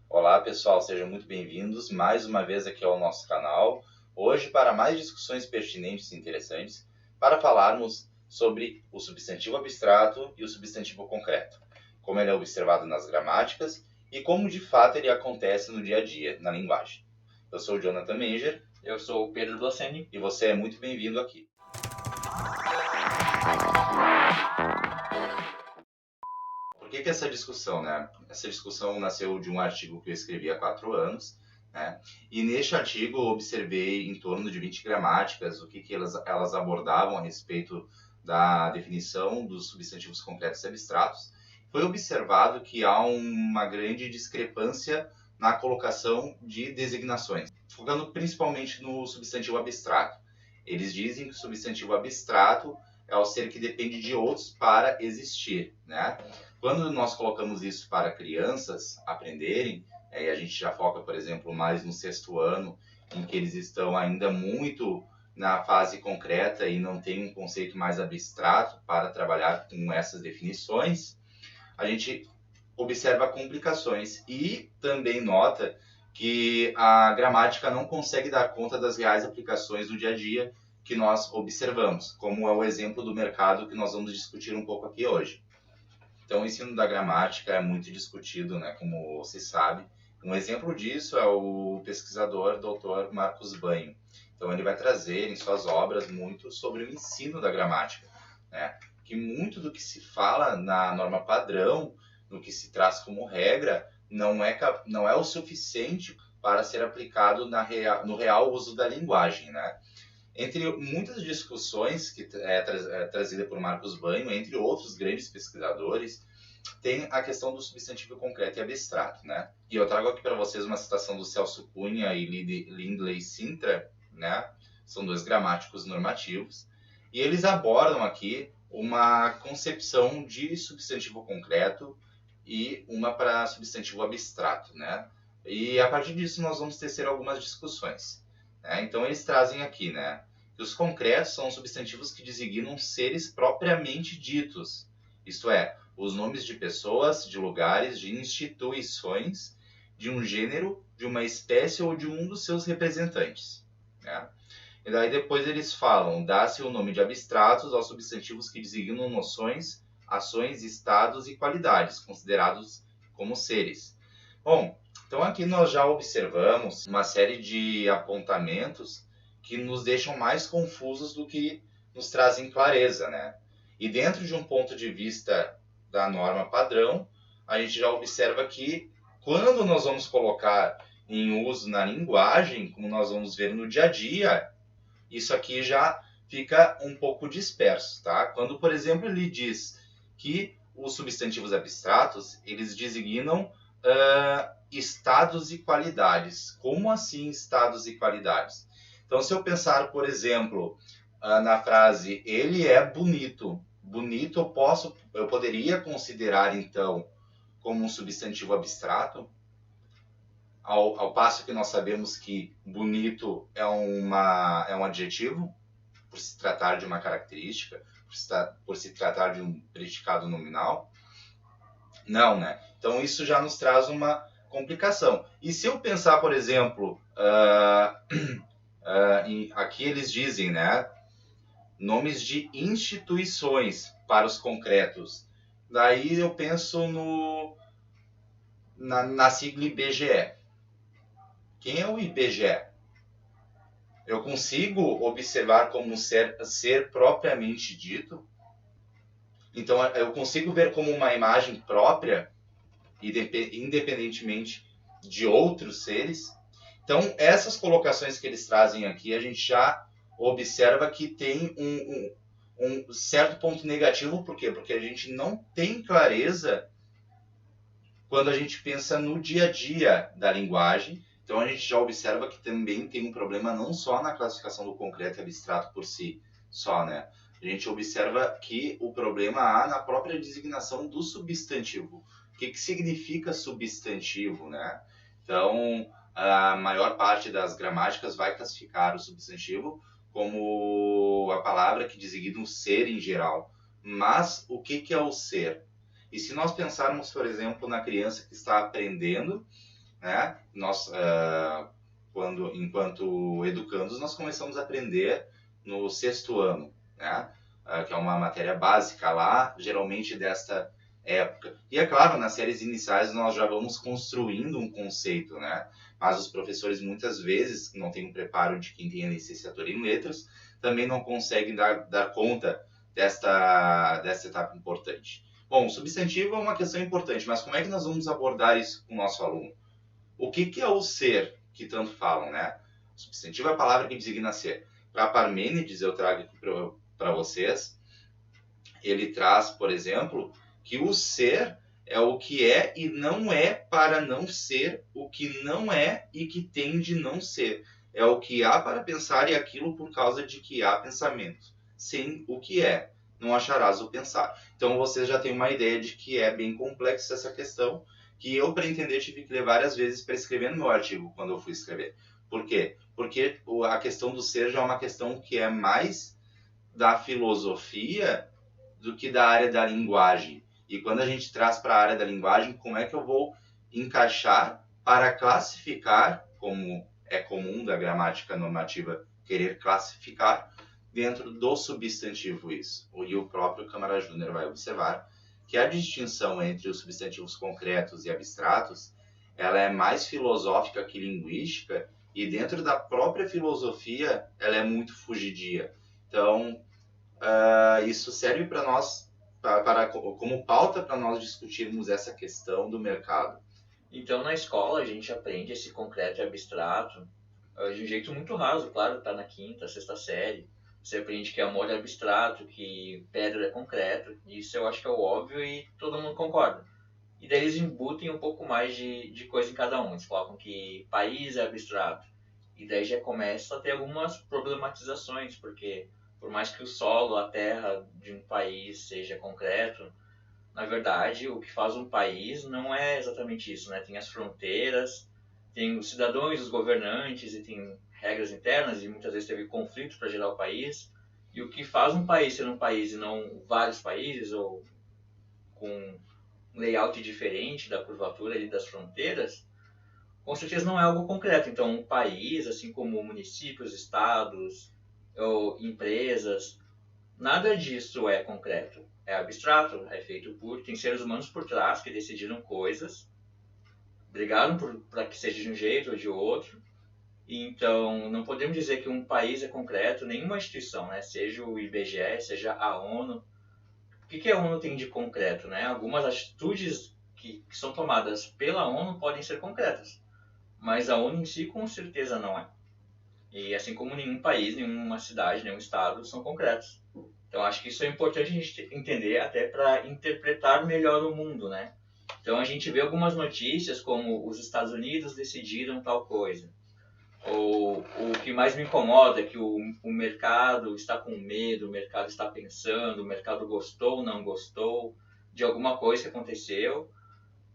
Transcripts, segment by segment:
Olá pessoal, sejam muito bem-vindos mais uma vez aqui ao nosso canal. Hoje para mais discussões pertinentes e interessantes, para falarmos sobre o substantivo abstrato e o substantivo concreto, como ele é observado nas gramáticas e como de fato ele acontece no dia a dia, na linguagem. Eu sou o Jonathan Menger. Eu sou o Pedro Doceni. E você é muito bem-vindo aqui. Por que essa discussão, né? Essa discussão nasceu de um artigo que eu escrevi há 4 anos, né? E neste artigo eu observei em torno de 20 gramáticas, o que elas abordavam a respeito da definição dos substantivos concretos e abstratos. Foi observado que há uma grande discrepância na colocação de designações, focando principalmente no substantivo abstrato. Eles dizem que o substantivo abstrato é o ser que depende de outros para existir, né? Quando nós colocamos isso para crianças aprenderem, e a gente já foca, por exemplo, mais no 6º ano, em que eles estão ainda muito na fase concreta e não tem um conceito mais abstrato para trabalhar com essas definições, a gente observa complicações e também nota que a gramática não consegue dar conta das reais aplicações do dia a dia que nós observamos, como é o exemplo do mercado que nós vamos discutir um pouco aqui hoje. Então, o ensino da gramática é muito discutido, né, como se sabe. Um exemplo disso é o pesquisador Dr. Marcos Banho. Então, ele vai trazer em suas obras muito sobre o ensino da gramática, né? Que muito do que se fala na norma padrão, no que se traz como regra, não é o suficiente para ser aplicado no real uso da linguagem, né? Entre muitas discussões que trazida por Marcos Banho, entre outros grandes pesquisadores, tem a questão do substantivo concreto e abstrato, né? E eu trago aqui para vocês uma citação do Celso Cunha e Lindley Sintra, né? São 2 gramáticos normativos, e eles abordam aqui uma concepção de substantivo concreto e uma para substantivo abstrato, né? E a partir disso nós vamos tecer algumas discussões, né? Então eles trazem aqui, né, que os concretos são substantivos que designam seres propriamente ditos, isto é, os nomes de pessoas, de lugares, de instituições, de um gênero, de uma espécie ou de um dos seus representantes, né? E daí depois eles falam, dá-se o nome de abstratos aos substantivos que designam noções, ações, estados e qualidades, considerados como seres. Bom, então aqui nós já observamos uma série de apontamentos que nos deixam mais confusos do que nos trazem clareza, né? E dentro de um ponto de vista da norma padrão, a gente já observa que quando nós vamos colocar em uso na linguagem, como nós vamos ver no dia a dia, isso aqui já fica um pouco disperso, tá? Quando, por exemplo, ele diz que os substantivos abstratos, eles designam estados e qualidades. Como assim estados e qualidades? Então, se eu pensar, por exemplo, na frase ele é bonito. Bonito eu poderia considerar, então, como um substantivo abstrato, ao passo que nós sabemos que bonito é um adjetivo, por se tratar de uma característica, por se tratar de um predicado nominal. Não, né? Então isso já nos traz uma complicação. E se eu pensar, por exemplo, aqui eles dizem, né, nomes de instituições para os concretos. Daí eu penso na sigla IBGE. Quem é o IBGE? Eu consigo observar como ser propriamente dito? Então eu consigo ver como uma imagem própria, independentemente de outros seres? Então essas colocações que eles trazem aqui, a gente já observa que tem um certo ponto negativo. Por quê? Porque a gente não tem clareza quando a gente pensa no dia a dia da linguagem. Então a gente já observa que também tem um problema não só na classificação do concreto e abstrato por si só, né? A gente observa que o problema há na própria designação do substantivo. O que significa substantivo, né? Então, a maior parte das gramáticas vai classificar o substantivo como a palavra que designa o ser em geral. Mas o que é o ser? E se nós pensarmos, por exemplo, na criança que está aprendendo né? Nós, enquanto educandos, nós começamos a aprender no 6º ano, né? Que é uma matéria básica lá, geralmente desta época. E é claro, nas séries iniciais nós já vamos construindo um conceito, né? Mas os professores muitas vezes, que não têm um preparo de quem tem a licenciatura em letras, também não conseguem dar conta desta etapa importante. Bom, o substantivo é uma questão importante, mas como é que nós vamos abordar isso com o nosso aluno? O que é o ser que tanto falam, né? O substantivo é a palavra que designa ser. Para Parmênides, eu trago aqui para vocês, ele traz, por exemplo, que o ser é o que é e não é para não ser o que não é e que tem de não ser. É o que há para pensar e aquilo por causa de que há pensamento. Sem o que é, não acharás o pensar. Então vocês já têm uma ideia de que é bem complexa essa questão, que eu, para entender, tive que ler várias vezes para escrever no meu artigo, quando eu fui escrever. Por quê? Porque a questão do ser já é uma questão que é mais da filosofia do que da área da linguagem. E quando a gente traz para a área da linguagem, como é que eu vou encaixar para classificar, como é comum da gramática normativa querer classificar, dentro do substantivo isso. E o próprio Câmara Júnior vai observar que a distinção entre os substantivos concretos e abstratos, ela é mais filosófica que linguística, e dentro da própria filosofia, ela é muito fugidia. Então, isso serve para nós, como pauta para nós discutirmos essa questão do mercado. Então, na escola, a gente aprende esse concreto e abstrato de um jeito muito raso, claro, tá na 5ª, 6ª série. Você aprende que amor é abstrato, que pedra é concreto. Isso eu acho que é o óbvio e todo mundo concorda. E daí eles embutem um pouco mais de coisa em cada um. Eles colocam que país é abstrato. E daí já começa a ter algumas problematizações, porque por mais que o solo, a terra de um país seja concreto, na verdade, o que faz um país não é exatamente isso, né? Tem as fronteiras, tem os cidadãos, os governantes, e tem regras internas, e muitas vezes teve conflitos para gerar o país. E o que faz um país ser um país e não vários países, ou com um layout diferente da curvatura ali das fronteiras, com certeza não é algo concreto. Então, um país, assim como municípios, estados ou empresas, nada disso é concreto. É abstrato, é feito tem seres humanos por trás que decidiram coisas, brigaram para que seja de um jeito ou de outro. E então, não podemos dizer que um país é concreto, nenhuma instituição, né? Seja o IBGE, seja a ONU. O que a ONU tem de concreto, né? Algumas atitudes que são tomadas pela ONU podem ser concretas, mas a ONU em si com certeza não é. E assim como nenhum país, nenhuma cidade, nenhum estado são concretos. Então acho que isso é importante a gente entender até para interpretar melhor o mundo, né? Então a gente vê algumas notícias como os Estados Unidos decidiram tal coisa. Ou o que mais me incomoda é que o mercado está com medo, o mercado está pensando, o mercado gostou ou não gostou de alguma coisa que aconteceu.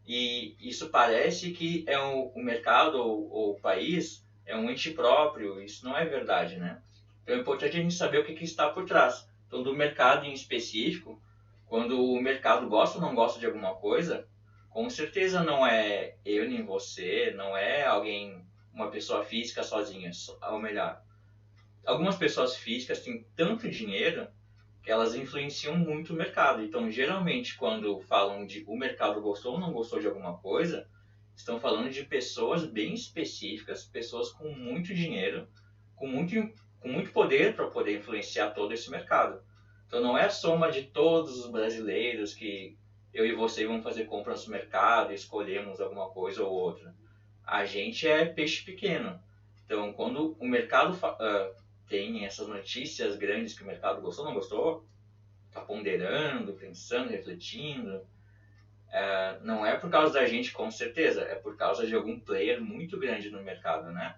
E isso parece que é o mercado ou o país é um ente próprio. Isso não é verdade, né? Então é importante a gente saber o que está por trás. Então, do mercado em específico, quando o mercado gosta ou não gosta de alguma coisa, com certeza não é eu nem você, não é alguém, uma pessoa física sozinha, ou melhor. Algumas pessoas físicas têm tanto dinheiro que elas influenciam muito o mercado. Então, geralmente, quando falam de o mercado gostou ou não gostou de alguma coisa, estão falando de pessoas bem específicas, pessoas com muito dinheiro, com muito poder para poder influenciar todo esse mercado. Então, não é a soma de todos os brasileiros que eu e você vamos fazer compras no mercado e escolhemos alguma coisa ou outra. A gente é peixe pequeno. Então, quando o mercado tem essas notícias grandes que o mercado gostou ou não gostou, está ponderando, pensando, refletindo, não é por causa da gente, com certeza, é por causa de algum player muito grande no mercado, né?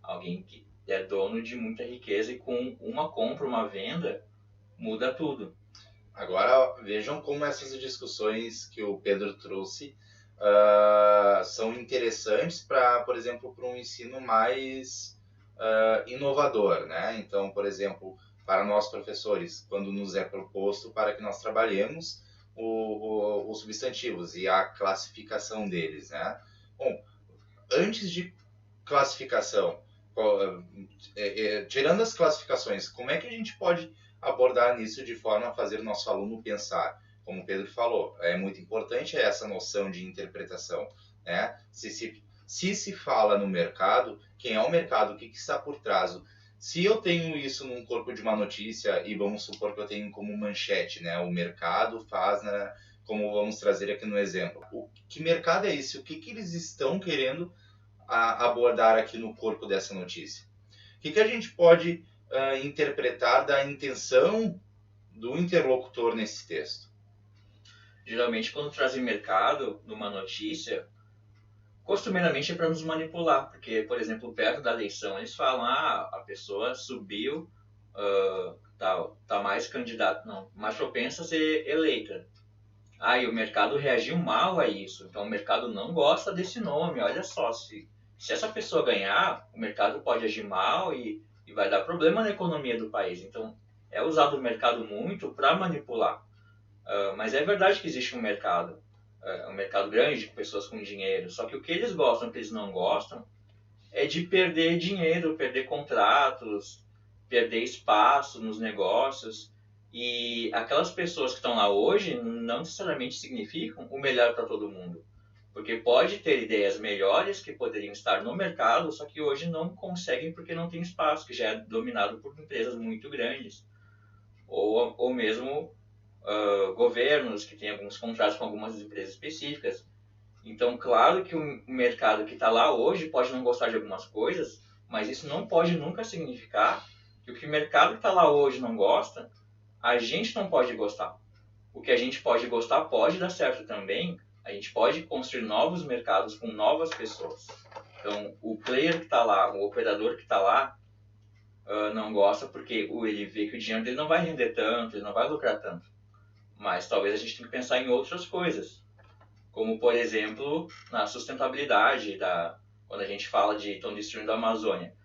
Alguém que é dono de muita riqueza e com uma compra, uma venda, muda tudo. Agora, vejam como essas discussões que o Pedro trouxe são interessantes para, por exemplo, para um ensino mais inovador, né? Então, por exemplo, para nós professores, quando nos é proposto para que nós trabalhemos os substantivos e a classificação deles, né? Bom, antes de classificação, tirando as classificações, como é que a gente pode abordar nisso de forma a fazer o nosso aluno pensar? Como o Pedro falou, é muito importante essa noção de interpretação, né? Se fala no mercado, quem é o mercado, o que está por trás? Se eu tenho isso num corpo de uma notícia, e vamos supor que eu tenho como manchete, né? O mercado faz, né? Como vamos trazer aqui no exemplo. Que mercado é esse? O que eles estão querendo abordar aqui no corpo dessa notícia? O que a gente pode interpretar da intenção do interlocutor nesse texto? Geralmente, quando trazem mercado numa notícia, costumeiramente é para nos manipular, porque, por exemplo, perto da eleição, eles falam, a pessoa subiu, tá mais candidato, não, mais propensa a ser eleita. E o mercado reagiu mal a isso, então o mercado não gosta desse nome, olha só, se essa pessoa ganhar, o mercado pode agir mal e vai dar problema na economia do país. Então, é usado o mercado muito para manipular. Mas é verdade que existe um mercado grande, com pessoas com dinheiro, só que o que eles gostam, o que eles não gostam, é de perder dinheiro, perder contratos, perder espaço nos negócios, e aquelas pessoas que estão lá hoje não necessariamente significam o melhor para todo mundo, porque pode ter ideias melhores que poderiam estar no mercado, só que hoje não conseguem porque não tem espaço, que já é dominado por empresas muito grandes, ou mesmo governos que têm alguns contratos com algumas empresas específicas. Então, claro que o mercado que está lá hoje pode não gostar de algumas coisas, mas isso não pode nunca significar que o que o mercado que está lá hoje não gosta, a gente não pode gostar. O que a gente pode gostar pode dar certo também, a gente pode construir novos mercados com novas pessoas. Então, o player que está lá, o operador que está lá, não gosta porque ele vê que o dinheiro dele não vai render tanto, ele não vai lucrar tanto. Mas talvez a gente tenha que pensar em outras coisas, como, por exemplo, na sustentabilidade, quando a gente fala de estão destruindo a Amazônia.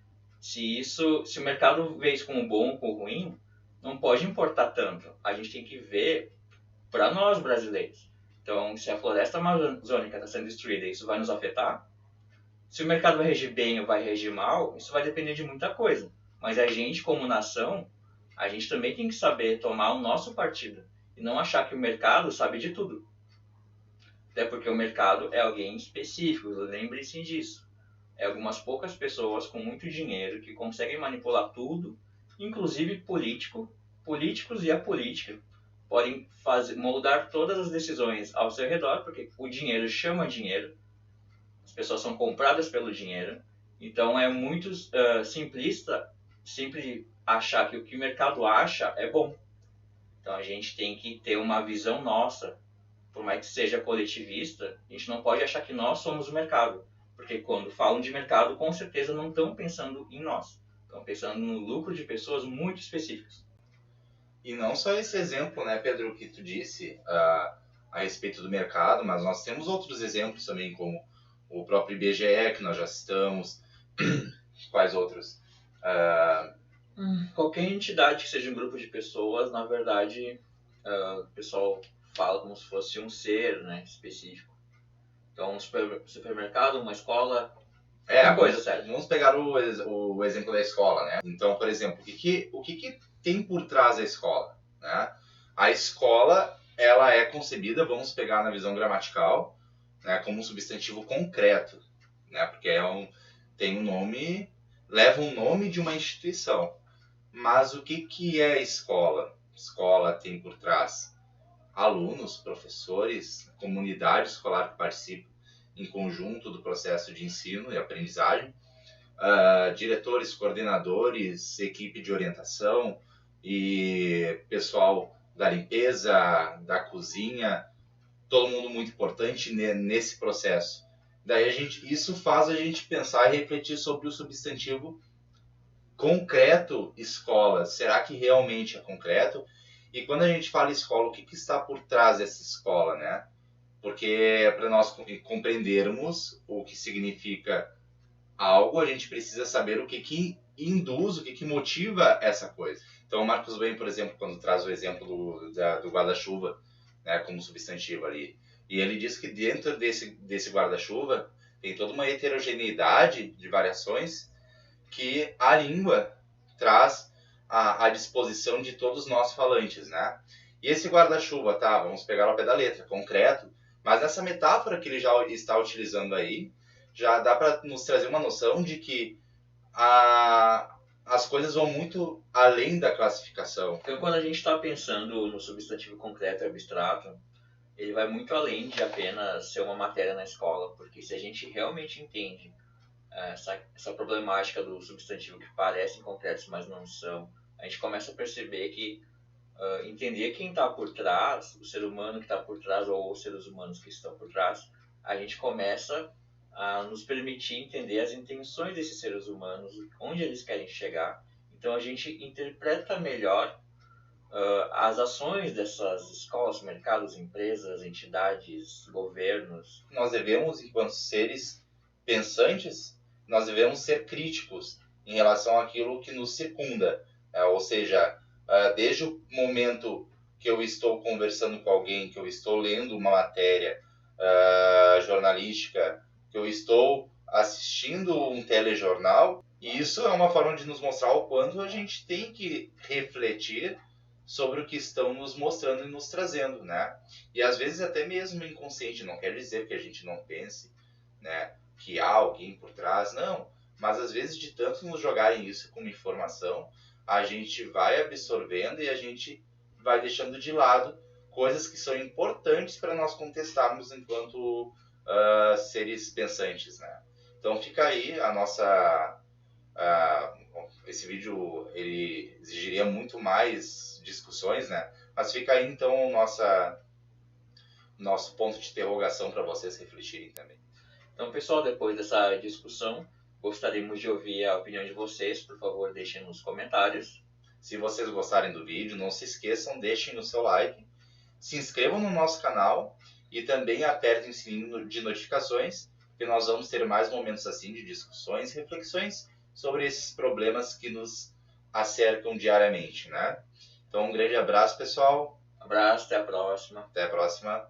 Se o mercado vê isso como bom ou como ruim, não pode importar tanto. A gente tem que ver para nós brasileiros. Então, se a floresta amazônica está sendo destruída, isso vai nos afetar? Se o mercado vai regir bem ou vai regir mal, isso vai depender de muita coisa. Mas a gente, como nação, a gente também tem que saber tomar o nosso partido e não achar que o mercado sabe de tudo. Até porque o mercado é alguém específico, lembre-se disso. É algumas poucas pessoas com muito dinheiro que conseguem manipular tudo, inclusive políticos e a política. Podem moldar todas as decisões ao seu redor, porque o dinheiro chama dinheiro, as pessoas são compradas pelo dinheiro. Então é muito simplista sempre achar que o que o mercado acha é bom. Então a gente tem que ter uma visão nossa, por mais que seja coletivista, a gente não pode achar que nós somos o mercado, porque quando falam de mercado, com certeza não estão pensando em nós, estão pensando no lucro de pessoas muito específicas. E não só esse exemplo, né, Pedro, que tu disse a respeito do mercado, mas nós temos outros exemplos também, como o próprio IBGE, que nós já citamos. Quais outros? Qualquer entidade que seja um grupo de pessoas, na verdade, o pessoal fala como se fosse um ser, né, específico. Então, um supermercado, uma escola, coisa séria. Vamos pegar o exemplo da escola, né? Então, por exemplo, o que tem por trás da escola, né? A escola, ela é concebida, vamos pegar na visão gramatical, né, como um substantivo concreto, né? Porque tem um nome, leva um nome de uma instituição. Mas o que é a escola? Escola tem por trás alunos, professores, comunidade escolar que participa em conjunto do processo de ensino e aprendizagem, diretores, coordenadores, equipe de orientação e pessoal da limpeza, da cozinha, todo mundo muito importante nesse processo. Daí isso faz a gente pensar e refletir sobre o substantivo concreto escola. Será que realmente é concreto? E quando a gente fala escola, o que está por trás dessa escola, né? Porque para nós compreendermos o que significa algo, a gente precisa saber o que induz, o que motiva essa coisa. Então, o Marcos Bain, por exemplo, quando traz o exemplo do guarda-chuva, né, como substantivo ali, e ele diz que dentro desse guarda-chuva tem toda uma heterogeneidade de variações que a língua traz à disposição de todos nós falantes, né? E esse guarda-chuva, tá? Vamos pegar ao pé da letra, concreto, mas nessa metáfora que ele já está utilizando aí, já dá para nos trazer uma noção de que as coisas vão muito além da classificação. Então, quando a gente está pensando no substantivo concreto e abstrato, ele vai muito além de apenas ser uma matéria na escola, porque se a gente realmente entende essa problemática do substantivo que parecem concretos, mas não são, a gente começa a perceber que entender quem está por trás, o ser humano que está por trás ou os seres humanos que estão por trás, a gente começa a nos permitir entender as intenções desses seres humanos, onde eles querem chegar. Então a gente interpreta melhor as ações dessas escolas, mercados, empresas, entidades, governos. Nós devemos, enquanto seres pensantes, nós devemos ser críticos em relação àquilo que nos circunda. Ou seja, desde o momento que eu estou conversando com alguém, que eu estou lendo uma matéria jornalística, que eu estou assistindo um telejornal, e isso é uma forma de nos mostrar o quanto a gente tem que refletir sobre o que estão nos mostrando e nos trazendo, né? E às vezes até mesmo inconsciente, não quer dizer que a gente não pense, né, que há alguém por trás, não. Mas às vezes de tanto nos jogarem isso como informação, a gente vai absorvendo e a gente vai deixando de lado coisas que são importantes para nós contestarmos enquanto seres pensantes, né? Então fica aí a nossa... esse vídeo ele exigiria muito mais discussões, né? Mas fica aí então nosso ponto de interrogação para vocês refletirem também. Então, pessoal, depois dessa discussão, gostaríamos de ouvir a opinião de vocês. Por favor, deixem nos comentários. Se vocês gostarem do vídeo, não se esqueçam, deixem o seu like, se inscrevam no nosso canal e também apertem o sininho de notificações, que nós vamos ter mais momentos assim de discussões e reflexões sobre esses problemas que nos acercam diariamente, né? Então, um grande abraço, pessoal. Um abraço, até a próxima. Até a próxima.